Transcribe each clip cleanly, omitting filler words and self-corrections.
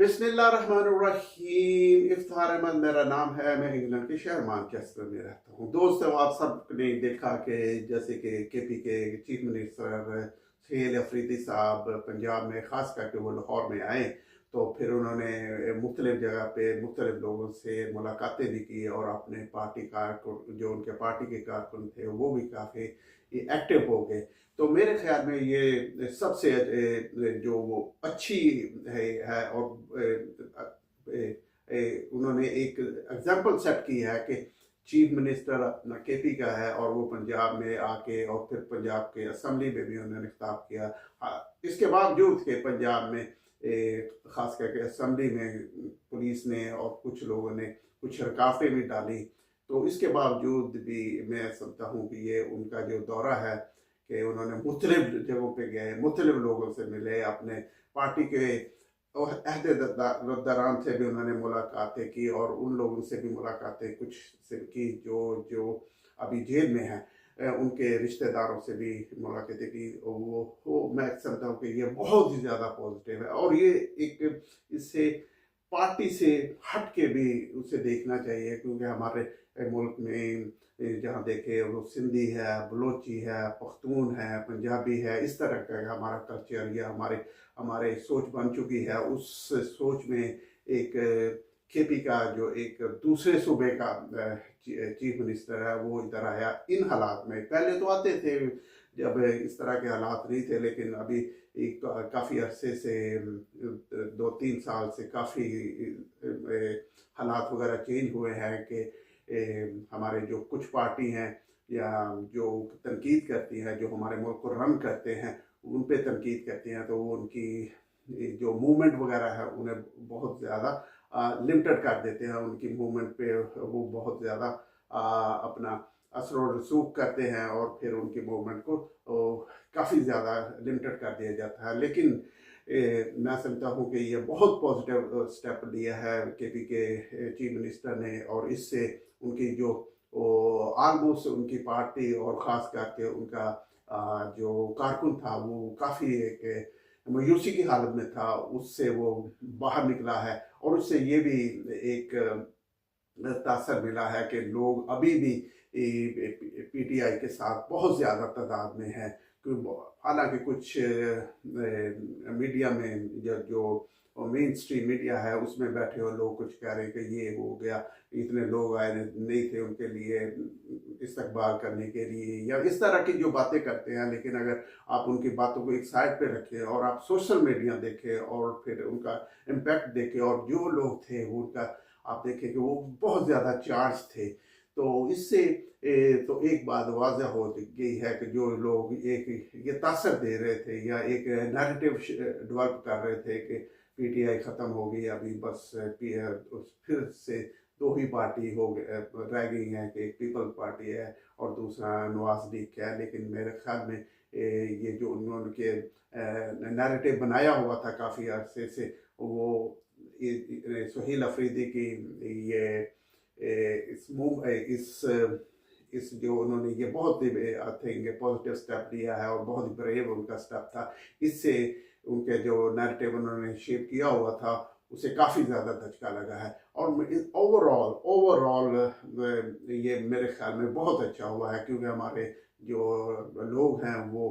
बिस्मिल्लाहिर्रहमानिर्रहीम। इफ्तिखार अहमद मेरा नाम है। मैं इंग्लैंड के शहर मैनचेस्टर में रहता हूँ। दोस्तों, आप सब ने देखा कि जैसे कि केपी के चीफ मिनिस्टर सुहेल अफरीदी साहब पंजाब में ख़ास करके वो लाहौर में आए, तो फिर उन्होंने मुख्तलिफ जगह पे मुख्तलिफ लोगों से मुलाकातें भी की और अपने पार्टी कारकुन जो उनके पार्टी के कारकुन थे वो भी काफ़ी एक्टिव हो गए। तो मेरे ख्याल में ये सबसे जो वो अच्छी है और उन्होंने एक एग्जाम्पल सेट की है कि चीफ मिनिस्टर अपना केपी का है और वो पंजाब में आके और फिर पंजाब के असम्बली में भी उन्होंने खिताब किया। इसके बावजूद के पंजाब में ख़ास करके असम्बली में पुलिस ने और कुछ लोगों ने कुछ रुकावटें भी डाली, तो इसके बावजूद भी मैं समझता हूँ कि ये उनका जो दौरा है कि उन्होंने मुख्तलिफ जगहों पे गए, मुख्तलिफ लोगों से मिले, अपने पार्टी के अहदेदारान से भी उन्होंने मुलाकातें की और उन लोगों से भी मुलाकातें कुछ से की जो जो अभी जेल में हैं, उनके रिश्तेदारों से भी मुलाकातें की। वो मैं समझता हूँ कि ये बहुत ही ज़्यादा पॉजिटिव है और ये एक इससे पार्टी से हट के भी उसे देखना चाहिए, क्योंकि हमारे मुल्क में जहाँ देखे वो सिंधी है, बलोची है, पख्तून है, पंजाबी है, इस तरह का हमारा कल्चर या हमारे सोच बन चुकी है। उस सोच में एक केपी का जो एक दूसरे सूबे का चीफ मिनिस्टर है वो इधर आया इन हालात में। पहले तो आते थे जब इस तरह के हालात नहीं थे, लेकिन अभी एक काफ़ी अरसे से 2-3 साल से काफ़ी हालात वगैरह चेंज हुए हैं कि हमारे जो कुछ पार्टी हैं या जो तनकीद करती हैं, जो हमारे मुल्क को रन करते हैं, उन पे तनकीद करती हैं, तो वो उनकी जो मूवमेंट वगैरह है उन्हें बहुत ज़्यादा लिमिटेड कर देते हैं। उनकी मूवमेंट पे वो बहुत ज़्यादा अपना असर और रसूख करते हैं और फिर उनकी मूवमेंट को काफ़ी ज़्यादा लिमिटेड कर दिया जाता है। लेकिन मैं समझता हूँ कि ये बहुत पॉजिटिव स्टेप लिया है केपी के चीफ मिनिस्टर ने, और इससे उनकी जो ऑलमोस्ट उनकी पार्टी और ख़ास करके उनका जो कारकुन था वो काफ़ी एक मायूसी की हालत में था, उससे वो बाहर निकला है। और उससे ये भी एक तासर मिला है कि लोग अभी भी पीटीआई के साथ बहुत ज़्यादा तादाद में है। हालांकि कुछ मीडिया में जो मेन स्ट्रीम मीडिया है उसमें बैठे हुए लोग कुछ कह रहे हैं कि ये हो गया, इतने लोग आए नहीं थे उनके लिए इस्तकबाल करने के लिए, या इस तरह की जो बातें करते हैं। लेकिन अगर आप उनकी बातों को एक साइड पे रखें और आप सोशल मीडिया देखें और फिर उनका इम्पैक्ट देखें और जो लोग थे वो उनका आप देखें कि वो बहुत ज़्यादा चार्ज थे, तो इससे तो एक बात वाज़ह हो गई है कि जो लोग एक ये तासर दे रहे थे या एक नैरेटिव डेवलप कर रहे थे कि पीटीआई ख़त्म हो गई, अभी बस फिर से दो ही पार्टी हो गए रह गई हैं कि एक पीपल पार्टी है और दूसरा नवाज लीग है। लेकिन मेरे ख्याल में ये जो उन्होंने नैरेटिव बनाया हुआ था काफ़ी अरसे से, वो सुहेल अफरीदी की ये इस जो उन्होंने ये बहुत ही आई थिंक पॉजिटिव स्टेप लिया है और बहुत ही ब्रेव उनका स्टेप था। इससे उनके जो नैरेटिव उन्होंने शेप किया हुआ था उसे काफ़ी ज़्यादा धचका लगा है। और ओवरऑल ये मेरे ख्याल में बहुत अच्छा हुआ है, क्योंकि हमारे जो लोग हैं वो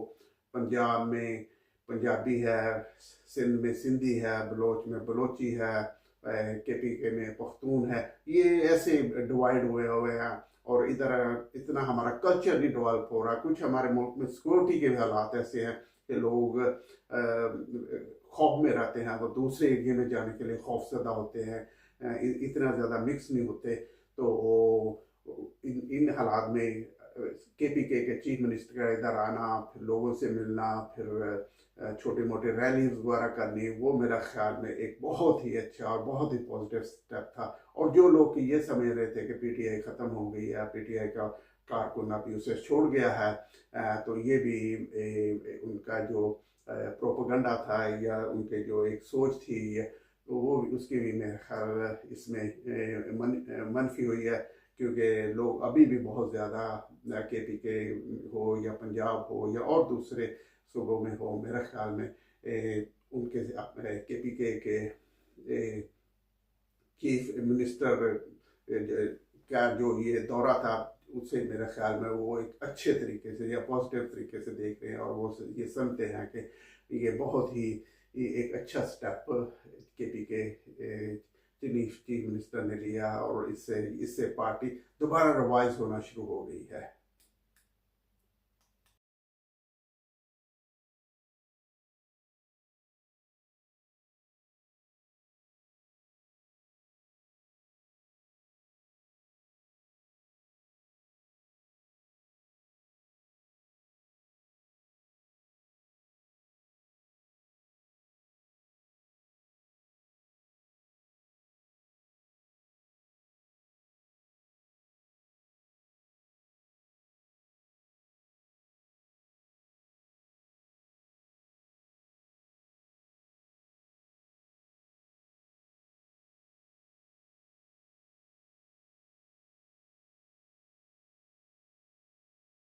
पंजाब में पंजाबी है, सिंध में सिंधी है, बलोच में बलोची है, केपी में पख्तून है, ये ऐसे डिवाइड हुए हैं। और इधर इतना हमारा कल्चर नहीं डेवलप हो रहा। कुछ हमारे मुल्क में सिक्योरिटी के भी हालात ऐसे हैं कि लोग खौफ में रहते हैं, वो दूसरे एरिया में जाने के लिए खौफजदा होते हैं, इतना ज़्यादा मिक्स नहीं होते। तो इन हालात में केपी के चीफ मिनिस्टर का इधर आना, फिर लोगों से मिलना, फिर छोटे मोटे रैलीज वगैरह करनी, वो मेरा ख्याल में एक बहुत ही अच्छा और बहुत ही पॉजिटिव स्टेप था। और जो लोग ये समझ रहे थे कि पीटीआई ख़त्म हो गई या पीटीआई का कारकुन अभी उसे छोड़ गया है, तो ये भी उनका जो प्रोपेगेंडा था या उनके जो एक सोच थी, तो वो उसकी भी मेरे ख्याल इसमें मनफी हुई है, क्योंकि लोग अभी भी बहुत ज़्यादा केपी के हो या पंजाब हो या और दूसरे सूबों में हो, मेरे ख्याल में उनके केपी के चीफ मिनिस्टर का जो ये दौरा था, उसे मेरे ख्याल में वो एक अच्छे तरीके से या पॉजिटिव तरीके से देख रहे हैं, और वो ये समझते हैं कि ये बहुत ही एक अच्छा स्टेप केपी के चीफ मिनिस्टर ने लिया, और इससे पार्टी दोबारा रिवाइज होना शुरू हो गई है।